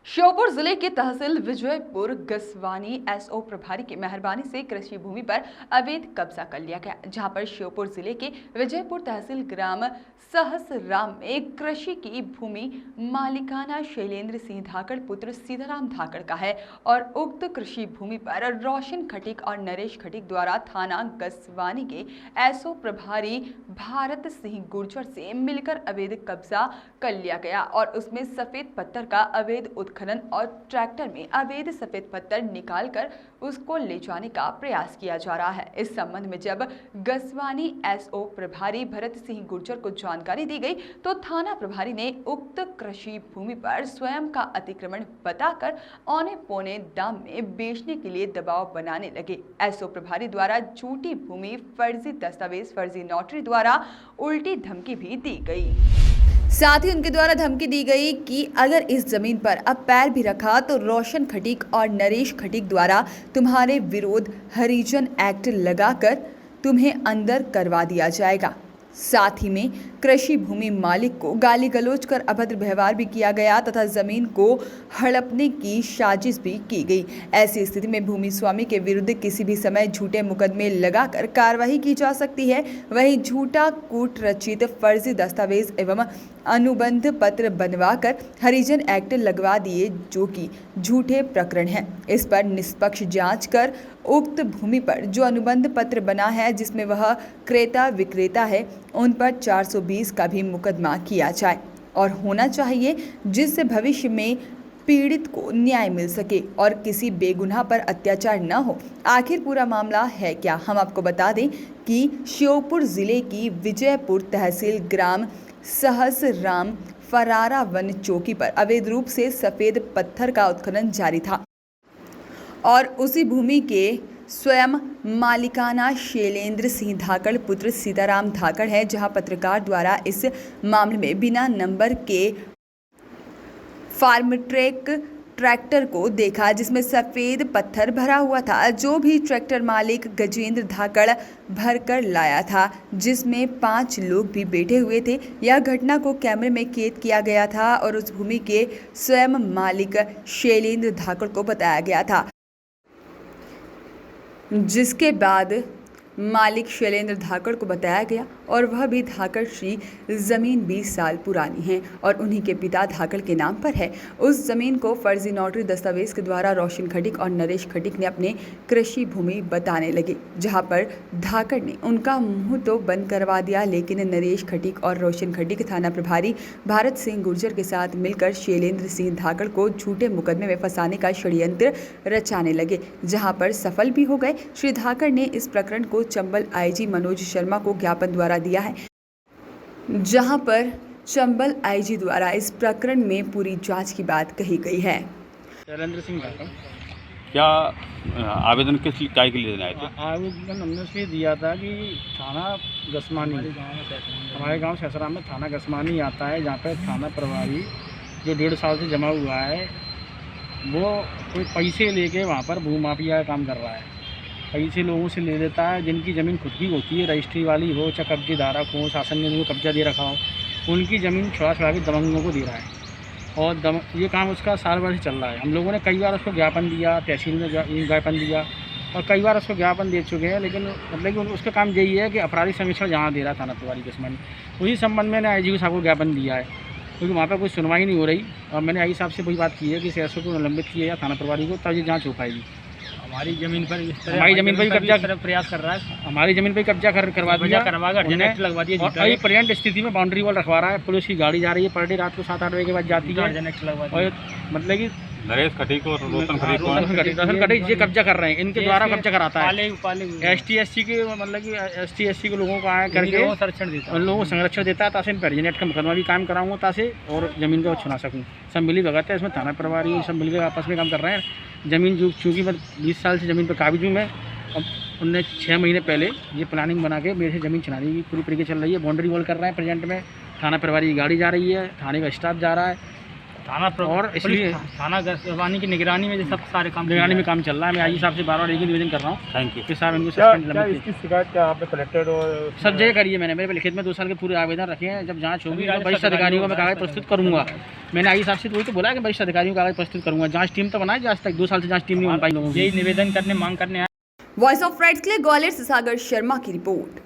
श्योपुर जिले के तहसील विजयपुर गसवानी एसओ प्रभारी की मेहरबानी से कृषि भूमि पर अवैध कब्जा कर लिया गया, जहां पर श्योपुर जिले के विजयपुर तहसील ग्राम सहसराम में कृषि की भूमि मालिकाना शैलेंद्र सिंह धाकड़ पुत्र सीताराम धाकड़ का है और उक्त कृषि भूमि पर रोशन खटीक और नरेश खटीक द्वारा थाना गसवानी के एसओ प्रभारी भारत सिंह गुर्जर से मिलकर अवैध कब्जा कर लिया गया और उसमें सफेद पत्थर का अवैध उत्खनन और ट्रैक्टर में अवैध सफेद पत्थर निकालकर उसको ले जाने का प्रयास किया जा रहा है। इस संबंध में जब गसवानी एसओ प्रभारी भरत सिंह गुर्जर को जानकारी दी गई तो थाना प्रभारी ने उक्त कृषि भूमि पर स्वयं का अतिक्रमण बताकर औने पौने दाम में बेचने के लिए दबाव बनाने लगे। एसओ प्रभारी द्वारा झूठी भूमि, फर्जी दस्तावेज, फर्जी नोटरी द्वारा उल्टी धमकी भी दी गई। साथ ही उनके द्वारा धमकी दी गई कि अगर इस जमीन पर अब पैर भी रखा तो रोशन खटीक और नरेश खटीक द्वारा तुम्हारे विरोध हरिजन एक्ट लगाकर तुम्हें अंदर करवा दिया जाएगा। साथ ही में कृषि भूमि मालिक को गाली गलौज कर अभद्र व्यवहार भी किया गया तथा जमीन को हड़पने की साजिश भी की गई। ऐसी स्थिति में भूमि स्वामी के विरुद्ध किसी भी समय झूठे मुकदमे लगाकर कार्रवाई की जा सकती है। वहीं झूठा कूट रचित फर्जी दस्तावेज एवं अनुबंध पत्र बनवाकर हरिजन एक्ट लगवा दिए, जो कि झूठे प्रकरण है। इस पर निष्पक्ष जांच कर उक्त भूमि पर जो अनुबंध पत्र बना है जिसमें वह क्रेता विक्रेता है, उन पर 420 का भी मुकदमा किया जाए और होना चाहिए, जिससे भविष्य में पीड़ित को न्याय मिल सके और किसी बेगुनाह पर अत्याचार न हो। आखिर पूरा मामला है क्या, हम आपको बता दें कि श्योपुर जिले की विजयपुर तहसील ग्राम सहसराम फरारा वन चौकी पर अवैध रूप से सफेद पत्थर का उत्खनन जारी था और उसी भूमि के स्वयं मालिकाना शैलेंद्र सिंह धाकड़ पुत्र सीताराम धाकड़ है, जहां पत्रकार द्वारा इस मामले में बिना नंबर के फार्म ट्रैक ट्रैक्टर को देखा जिसमें सफेद पत्थर भरा हुआ था, जो भी ट्रैक्टर मालिक गजेंद्र धाकड़ भरकर लाया था, जिसमें 5 लोग भी बैठे हुए थे। यह घटना को कैमरे में कैद किया गया था और उस भूमि के स्वयं मालिक शैलेंद्र धाकड़ को बताया गया था, जिसके बाद मालिक शैलेंद्र धाकड़ को बताया गया और वह भी धाकड़ श्री ज़मीन 20 साल पुरानी है और उन्हीं के पिता धाकड़ के नाम पर है। उस ज़मीन को फर्जी नोटरी दस्तावेज के द्वारा रोशन खटीक और नरेश खटीक ने अपने कृषि भूमि बताने लगे, जहां पर धाकड़ ने उनका मुंह तो बंद करवा दिया, लेकिन नरेश खटीक और रोशन खटीक थाना प्रभारी भारत सिंह गुर्जर के साथ मिलकर शैलेंद्र सिंह धाकड़ को झूठे मुकदमे में फंसाने का षड्यंत्र रचाने लगे, जहां पर सफल भी हो गए। श्री धाकड़ ने इस प्रकरण को चंबल आईजी मनोज शर्मा को ज्ञापन द्वारा दिया है, जहां पर चंबल आईजी द्वारा इस प्रकरण में पूरी जांच की बात कही गई है। शैलेंद्र सिंह धाकड़, क्या आवेदन किस काय के लिए देना है? आवेदन हमने इसलिए दिया था कि थाना गसमानी, हमारे गांव सहसराम में थाना गसमानी आता है, जहां पर थाना प्रभारी जो 1.5 साल से जमा हुआ है, वो कोई पैसे लेके वहां पर भूमाफिया का काम कर रहा है। पैसे लोगों से ले लेता है, जिनकी ज़मीन खुद की होती है, रजिस्ट्री वाली हो चाहे कब्जेदारा हो, शासन ने उनको कब्जा दे रखा हो, उनकी ज़मीन छुड़ा के दबंगों को दे रहा है और ये काम उसका साल भर से चल रहा है। हम लोगों ने कई बार उसको ज्ञापन दिया, तहसील में ज्ञापन दिया और कई बार उसको ज्ञापन दे चुके हैं, लेकिन मतलब कि उसका काम यही है कि अपराधी समीक्षण जहाँ दे रहा थाना प्रभारी गसमानी, उसी संबंध में मैंने IG साहब को ज्ञापन दिया है, क्योंकि वहाँ पर कोई सुनवाई नहीं हो रही और मैंने IG साहब से वही बात की है कि CSO को निलंबित किया या थाना प्रभारी को, तब ये जाँच हो पाएगी। हमारी ज़मीन पर हमारी ज़मीन पर कब्जा प्रयास कर रहा है, हमारी ज़मीन पर कब्जा करवा दिया, लगवा दिया और अभी प्रेजेंट स्थिति में बाउंड्री वॉल रखवा रहा है। पुलिस की गाड़ी जा रही है, पर डे रात को 7-8 बजे के बाद जाती है और मतलब कि नरेश खटीक और रोशन खटीक ये कब्जा कर रहे हैं, इनके द्वारा कब्जा कराता है। ST/SC के मतलब कि ST/SC के लोगों को आया करके उन लोगों को संरक्षण देता है, ताकि इन पर हरिजन का मुकदमा भी कायम कराऊंगा, ताकि और ज़मीन को छुड़ा सकूँ। सब मिली भगत है, इसमें थाना प्रभारी सब मिलकर आपस में काम कर रहे हैं। ज़मीन जो चूँकि मैं 20 साल से ज़मीन पर काबिज हूँ मैं, अब उनने 6 महीने पहले ये प्लानिंग बना के मेरे से ज़मीन छुड़ाने की पूरी तरीके चल रही है। बाउंड्री वॉल कर रहे हैं प्रेजेंट में, थाना प्रभारी की गाड़ी जा रही है, थाने का स्टाफ जा रहा है थाना और इसलिए थाना गस्वानी की निगरानी में जो सब सारे काम निगरानी में काम चल रहा है। मैं आईजी साहब से बार-बार एक ही निवेदन कर रहा हूँ थैंक यू। कि साहब इनको सस्पेंड क्या इसकी शिकायत क्या आपने कलेक्टर और सब जगह करिए। मैंने मेरे पे लिखित में 2 साल के पूरे आवेदन रखे हैं। जब जांच होगी तो वरिष्ठ अधिकारियों को मैं कागज प्रस्तुत करूंगा। मैंने आई साहब से वही तो बोला कि वरिष्ठ अधिकारियों को कागज प्रस्तुत करूंगा। जांच टीम तो बनाई, आज तक 2 साल से जांच टीम नहीं बन पाई लोगों की। यही निवेदन करने मांग करने वॉइस ऑफ राइट्स के लिए ग्वालियर से सागर शर्मा की रिपोर्ट।